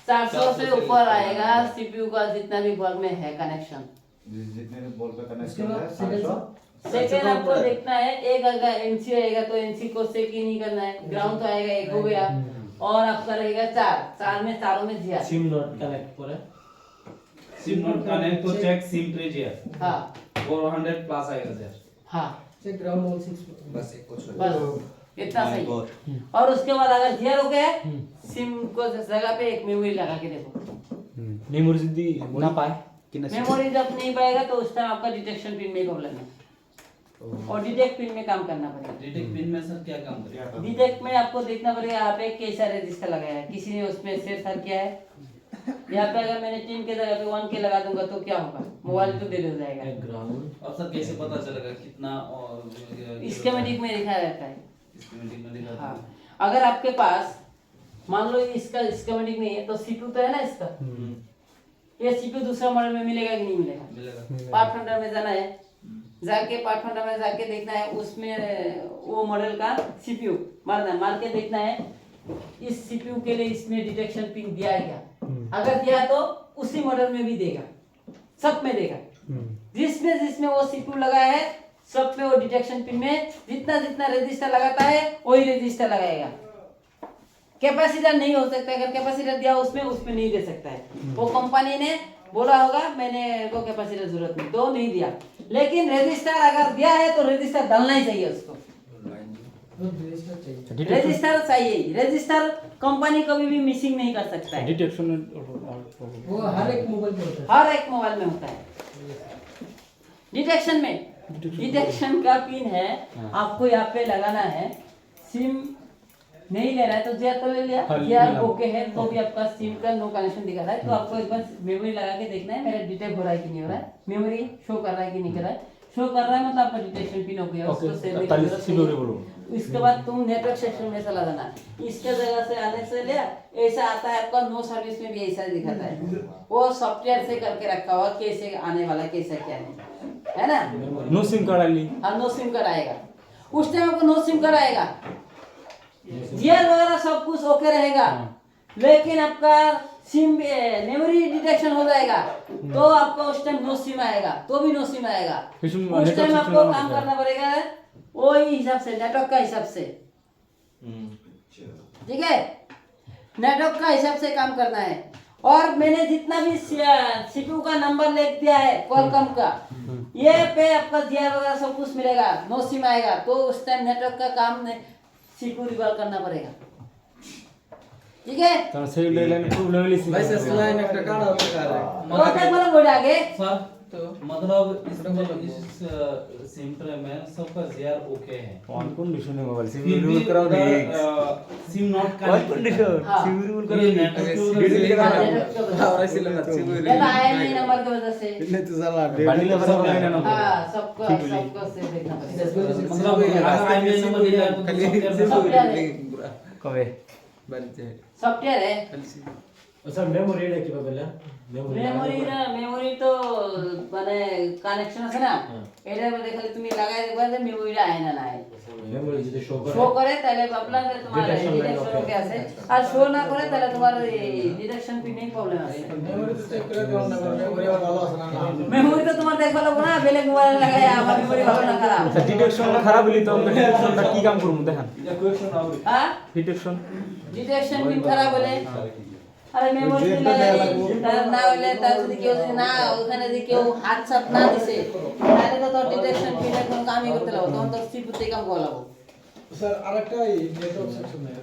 [SPEAKER 2] 400 से ऊपर आएगा सीपीयू का जितना भी बॉल में है कनेक्शन।
[SPEAKER 4] जितने भी बॉल पे
[SPEAKER 7] उसके
[SPEAKER 4] कनेक्शन
[SPEAKER 7] बाद
[SPEAKER 4] है
[SPEAKER 7] सेकंड
[SPEAKER 4] 700।
[SPEAKER 2] सेकेंड आपको देखना है, एक अगर एनसी आएगा तो एनसी को सेक ही नहीं करना है, ग्राउंड तो आएगा, एक हो गया, और आपका रहेगा 4 में, चारों में जीआर।
[SPEAKER 9] सिम नॉट कनेक्ट पर है।
[SPEAKER 3] सिम नॉट कनेक्ट तो चेक सिम ट्रे GR
[SPEAKER 2] हाँ
[SPEAKER 3] 400 प्लस आएगा सर।
[SPEAKER 2] हाँ,
[SPEAKER 7] चेक ग्राउंड 16।
[SPEAKER 6] बस एक कुछ
[SPEAKER 2] बस इतना सही है। और उसके बाद अगर जीआर हो गया है, सिम को जगह पे एक मेमोरी लगा के देखो।
[SPEAKER 1] मेमोरी सिद्धि ना पाए
[SPEAKER 2] मेमोरी जब नहीं पाएगा तो उस टाइम आपका डिटेक्शन पिन में प्रॉब्लम है, और डिटेक्ट पिन में काम करना पड़ेगा।
[SPEAKER 3] डिटेक्ट पिन में सर क्या काम करेगा?
[SPEAKER 2] डिटेक्ट में आपको देखना पड़ेगा यहाँ पे कैसा रजिस्टर लगाया है, किसी ने उसमें सेट किया है। यहाँ पे अगर मैंने 10 के जगह पे 1 के लगा दूंगा तो क्या होगा? मोबाइल तो दे जाएगा।
[SPEAKER 9] ग्राउंड
[SPEAKER 3] और सर कैसे पता चलेगा कितना? और
[SPEAKER 2] स्कीमेटिक में लिखा रहता है।
[SPEAKER 3] स्कीमेटिक में दिखाता है।
[SPEAKER 2] हाँ, अगर आपके पास मान लो इसका स्कीमेटिक नहीं है तो सीपीयू तो है ना इसका, ये सीपीयू दूसरा मॉडल में मिलेगा कि नहीं मिलेगा?
[SPEAKER 3] मिलेगा।
[SPEAKER 2] पार्ट फाइंडर में जाना है, जाके पार्ट फाइंडर में जाके देखना है उसमें वो मॉडल का सीपीयू मार के देखना है, इस सीपीयू के लिए इसमें डिटेक्शन पिन दिया है क्या? अगर दिया तो उसी मॉडल में भी देगा, सब में देगा। जिसमें वो सीपीयू लगाया है सब में वो डिटेक्शन पिन में जितना जितना रजिस्टर लगाता है वही रजिस्टर लगाएगा। कैपेसिटर नहीं हो सकता, अगर कैपेसिटर दिया उसमें नहीं दे सकता है। वो कंपनी ने बोला होगा मैंने को कैपेसिटर जरूरत नहीं तो नहीं दिया, लेकिन रजिस्टर अगर दिया है तो रजिस्टर डालना ही चाहिए उसको।
[SPEAKER 7] रजिस्टर चाहिए,
[SPEAKER 2] रजिस्टर चाहिए, रजिस्टर कंपनी कभी भी मिसिंग नहीं कर सकता है।
[SPEAKER 1] डिटेक्शन
[SPEAKER 7] वो हर एक मोबाइल पे होता है।
[SPEAKER 2] हर एक मोबाइल में होता है। डिटेक्शन में डिटेक्शन का पिन है, आपको यहाँ पे लगाना है। सिम नहीं ले रहा है तो जीआर तो ले लिया,
[SPEAKER 1] हाँ,
[SPEAKER 2] जीआर
[SPEAKER 1] लिया।
[SPEAKER 2] ओके है तो भी आपका सिम का नो कनेक्शन दिखा रहा है, तो आपको एक बार मेमोरी लगा के देखना है मेरा डिटेक्ट हो रहा है कि नहीं हो रहा है, मेमोरी शो कर रहा है कि नहीं कर रहा है। शो कर रहा है मतलब आपका डिटेक्शन पिन हो गया, उसको सेव करने की जरूरत नहीं है। इसके बाद तुम नेटवर्क सेक्शन में चला जाना, इसके जगह से आने से ले ऐसा आता है आपका नो सर्विस में भी ऐसा दिखाता है, वो सॉफ्टवेयर से करके रखा हुआ कैसे आने वाला कैसे क्या नहीं है ना।
[SPEAKER 1] नो सिम कार्ड ली
[SPEAKER 2] हाँ, नो सिम कार्ड आएगा, उस टाइम आपको नो सिम कार्ड आएगा, जीआर वगैरह सब कुछ ओके रहेगा, लेकिन आपका सिम मेमोरी डिटेक्शन हो जाएगा तो आपका उस टाइम नो सिम आएगा, तो भी नो सिम आएगा। उस टाइम आपको काम करना पड़ेगा वही हिसाब से, नेटवर्क का हिसाब से, ठीक है, नेटवर्क का हिसाब से काम करना है। और मैंने जितना भी सीपीयू का नंबर लिख दिया है क्वालकॉम का, ये पे आपका जीआर वगैरह सब कुछ मिलेगा, नो सिम आएगा, तो उस टाइम नेटवर्क का काम सीपीयू रिकॉल करना पड़ेगा, ठीक है।
[SPEAKER 1] तर सेव डेडलाइन प्रॉब्लम लिस्ट
[SPEAKER 6] वैसे स्लाइन एक टका है
[SPEAKER 2] तो तक मतलब बोल आगे
[SPEAKER 3] सर तो मतलब इस सिम ट्रे में सबका जीआर ओके है,
[SPEAKER 1] ऑन कंडीशन है मोबाइल सिम
[SPEAKER 3] फिर भी
[SPEAKER 1] रिमूव कराओ
[SPEAKER 3] SIM not
[SPEAKER 1] on
[SPEAKER 3] connect
[SPEAKER 1] condition
[SPEAKER 2] हाँ।
[SPEAKER 1] सिम रिमूव
[SPEAKER 3] ये नेटवर्क
[SPEAKER 1] कराओ
[SPEAKER 6] और ऐसे लगा सिम
[SPEAKER 2] ये आया नहीं नंबर की वजह से,
[SPEAKER 8] नहीं तो साला
[SPEAKER 1] बानी नंबर
[SPEAKER 8] सब
[SPEAKER 1] लगाना ना
[SPEAKER 2] हाँ सबको से देखना पड़ेगा।
[SPEAKER 3] मतलब अगर आईएमआई नंबर दिया है तो
[SPEAKER 2] सॉफ्टवेयर है,
[SPEAKER 1] कवे
[SPEAKER 2] सॉफ्टवेयर है।
[SPEAKER 9] सर मेमोरी रे কিভাবে লে
[SPEAKER 2] মেমোরি তো মানে কানেকশন আছে না, এটার মধ্যে খালি তুমি লাগাই দিবা যে মেমোরিটা আয় না নাই
[SPEAKER 9] মেমোরি যদি শো
[SPEAKER 2] শো করে তাহলে আপনাদের তোমার ডিটেকশন ওকে আছে, আর শো না করে তাহলে তোমার ডিটেকশন পিনে প্রবলেম আছে।
[SPEAKER 8] মেমোরি তো চেক করে দাও না, মেমোরি আবার ভালো আছে না না
[SPEAKER 2] মেমোরি তো তোমার দেখবা লাগবে না, বেলেগ মোবাইল লাগাই আমার মেমোরি ভালো না খারাপ।
[SPEAKER 1] আচ্ছা ডিটেকশন খারাপ হলি তো আমরা ডিটেকশনটা কি কাম করব দেখান
[SPEAKER 3] या क्वेश्चन और
[SPEAKER 2] হ্যাঁ
[SPEAKER 1] ডিটেকশন
[SPEAKER 2] ডিটেকশন পিন খারাপ হলে আরে মেমোরি
[SPEAKER 8] জেলটা
[SPEAKER 2] দিলে
[SPEAKER 8] দেয়া লাগবো।
[SPEAKER 2] তার না হইলে তার যদি কেউ যদি না ওখানে যদি কেউ হাত সাত না দিছে তাহলে তো তোর ডিটেকশন পিনের কোনো কামই করতে লাগবো তখন তো সিপুতে কাম করা লাগবো
[SPEAKER 7] স্যার আরেকটা এই নেটওয়ার্ক সেকশনে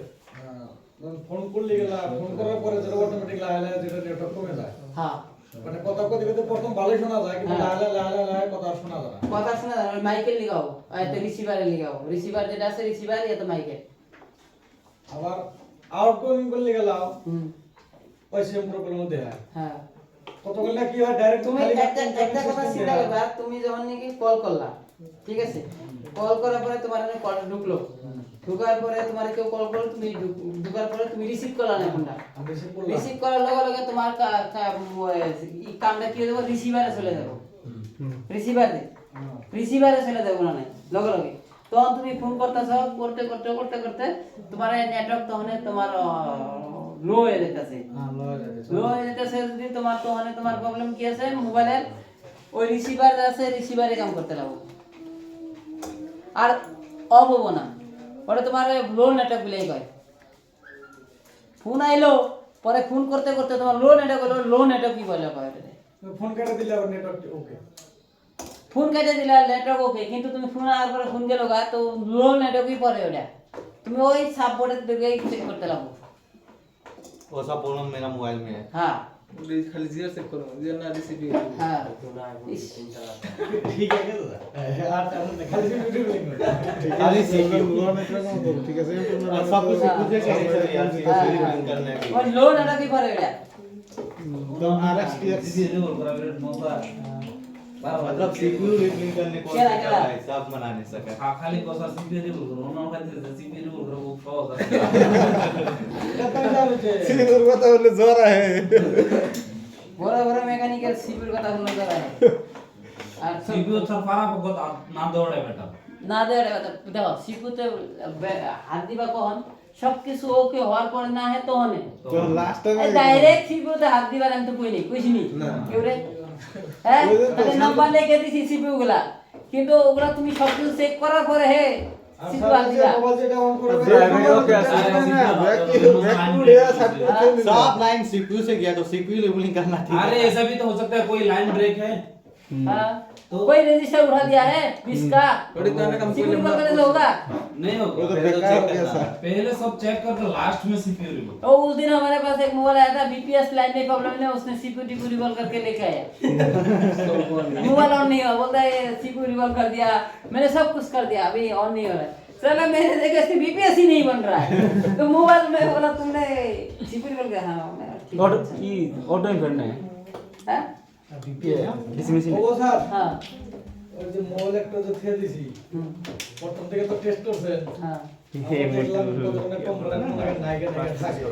[SPEAKER 7] ফোন করলে গেলা ফোন করার পরে যেটা অটোমেটিক লাগালে যেটা নেটওয়ার্ক কমে যায়
[SPEAKER 2] হ্যাঁ
[SPEAKER 7] মানে কথা কইতে কইতে প্রথম ভালোই শোনা যায় কিন্তু লাগালে কথা আর শোনা যায় না
[SPEAKER 2] কথা শোনা ওই মাইকেল লিগাও আর তো রিসিভারে লিগাও রিসিভার যেটা আছে রিসিভার এটা মাইকেল
[SPEAKER 7] আবার আউটগোয়িং করলে গেলাও
[SPEAKER 2] হুম
[SPEAKER 7] ওই সেম প্রবলেম মধ্যে হয়
[SPEAKER 2] হ্যাঁ
[SPEAKER 7] কত করলে কি হয় ডাইরেক্ট
[SPEAKER 2] তুমি একটা কথা চিন্তা করবা তুমি যখন নাকি কল করলা ঠিক আছে কল করার পরে তোমার এখানে কল ঢুকলো ঢুকার পরে তোমার কেউ কল করলো তুমি ঢুকার পরে তুমি রিসিভ করলা না ফোনটা রিসিভ করার লগে লগে তোমার এই কামটা কি হয়ে যাবে রিসিভারে চলে যাবে রিসিভারে চলে যাবে না লগে লগে তখন তুমি ফোন করতেছ করতে করতে করতে করতে তোমার নেটওয়ার্ক তখন তোমার লো হয়ে যেতেছে লো হয়ে যেতেছে যদি তোমার তখন তোমার প্রবলেম কি আছে মোবাইলের ওই রিসিভার আছে রিসিভারে কাম করতে লাগো আর অফ হবো না পরে তোমার লো নেটওয়ার্ক বলেই কয় ফোন আইলো পরে ফোন করতে করতে তোমার লো নেটওয়ার্ক হলো লো নেটওয়ার্ক কি বলে কয় এটা
[SPEAKER 7] ফোন কেটে দিলে আবার নেটওয়ার্ক ওকে
[SPEAKER 2] ফোন কেটে দিলে নেটওয়ার্ক ওকে কিন্তু তুমি ফোন আসার পরে ফোন গেল গা তো লো নেটওয়ার্কই পরে ওটা তুমি ওই সাপোর্টের দিকে চেক করতে লাগো
[SPEAKER 5] वो सब प्रॉब्लम मेरा मोबाइल में है
[SPEAKER 2] হ্যাঁ
[SPEAKER 6] खाली जीरो चेक करो जीरो ना रिसीव
[SPEAKER 2] হ্যাঁ ইস,
[SPEAKER 7] ঠিক আছে দাদা আর খালি ভিডিও লিংক
[SPEAKER 5] खाली CPU
[SPEAKER 8] ঠিক আছে
[SPEAKER 5] सब कुछ खुद से कैसे यार CPU करने की
[SPEAKER 2] ওই লো নেটওয়ার্কই পরে ওটা
[SPEAKER 8] তো RX
[SPEAKER 3] रिवॉल्व करा मेरे मोबाइल
[SPEAKER 5] मतलब CPU रिप्लिंग करने को
[SPEAKER 2] क्या लगा?
[SPEAKER 5] हिसाब बना नहीं सका
[SPEAKER 3] खाली कोसा सीपीयू रिवॉल्व करो ना खाली सीपीयू रिवॉल्व करो वो पाओ
[SPEAKER 8] সিনিয়র কথা বলে জ্বর আহে
[SPEAKER 2] বড় বড় মেকানিক্যাল সিপির কথা হলো করা আর
[SPEAKER 3] सीपीयू सर पारा को ना दौड़े बेटा
[SPEAKER 2] না দেয় দেখো সিপুতে হাত দিবা কখন সবকিছু ওকে হওয়ার পরে না হে তখন
[SPEAKER 8] তো লাস্ট টাইমে
[SPEAKER 2] ডাইরেক্ট সিপিউতে হাত দিবার আমি তো কইনি কইছিনি কেউ রে হ্যাঁ তাহলে নাম্বার লিখে দিছি সিপিইউ গুলা কিন্তু ওগুলা তুমি সবকিছু চেক করার পরে হে সিপিইউ হাত দিবা
[SPEAKER 7] মোবাইল যেটা অন করবে
[SPEAKER 5] सब लाइन CPU से गया तो CPU लेबलिंग करना ठीक
[SPEAKER 3] अरे
[SPEAKER 5] है
[SPEAKER 3] ऐसा भी तो हो सकता है कोई लाइन ब्रेक है
[SPEAKER 2] हाँ कोई रजिस्टर उठा दिया है 20 का
[SPEAKER 6] थोड़ी तो कम
[SPEAKER 2] सिपिइउ करने से होगा
[SPEAKER 3] नहीं
[SPEAKER 8] वो तो
[SPEAKER 3] होगा
[SPEAKER 8] बेकार हो गया सर
[SPEAKER 3] पहले सब चेक करके लास्ट में सीपीयू रिवॉल्व
[SPEAKER 2] तो उस दिन हमारे पास एक मोबाइल आया था बीपीएस लाइन में प्रॉब्लम है उसने सीपीयू टीपीयू रिवॉल्व करके लेके आया मोबाइल ऑन नहीं हुआ बोलता है सीपीयू रिवॉल्व कर दिया मैंने सब कुछ कर दिया अभी ऑन नहीं हो रहा है चलो मैंने देखा इससे बीपीएस ही नहीं बन रहा है तो मोबाइल में बोला तुमने सीपीयू रिवॉल्व किया हाँ मैं ठीक
[SPEAKER 1] और
[SPEAKER 2] है
[SPEAKER 1] ये ऑटो करना है
[SPEAKER 2] हाँ
[SPEAKER 1] डीसी मशीन
[SPEAKER 7] ও স্যার
[SPEAKER 2] हाँ
[SPEAKER 7] ওই যে মোবাইল একটা যে থেকে দিছি প্রথম থেকে তো টেস্ট করছেন
[SPEAKER 2] हाँ
[SPEAKER 7] দেখলাম কত কম রান নাইকে থাকে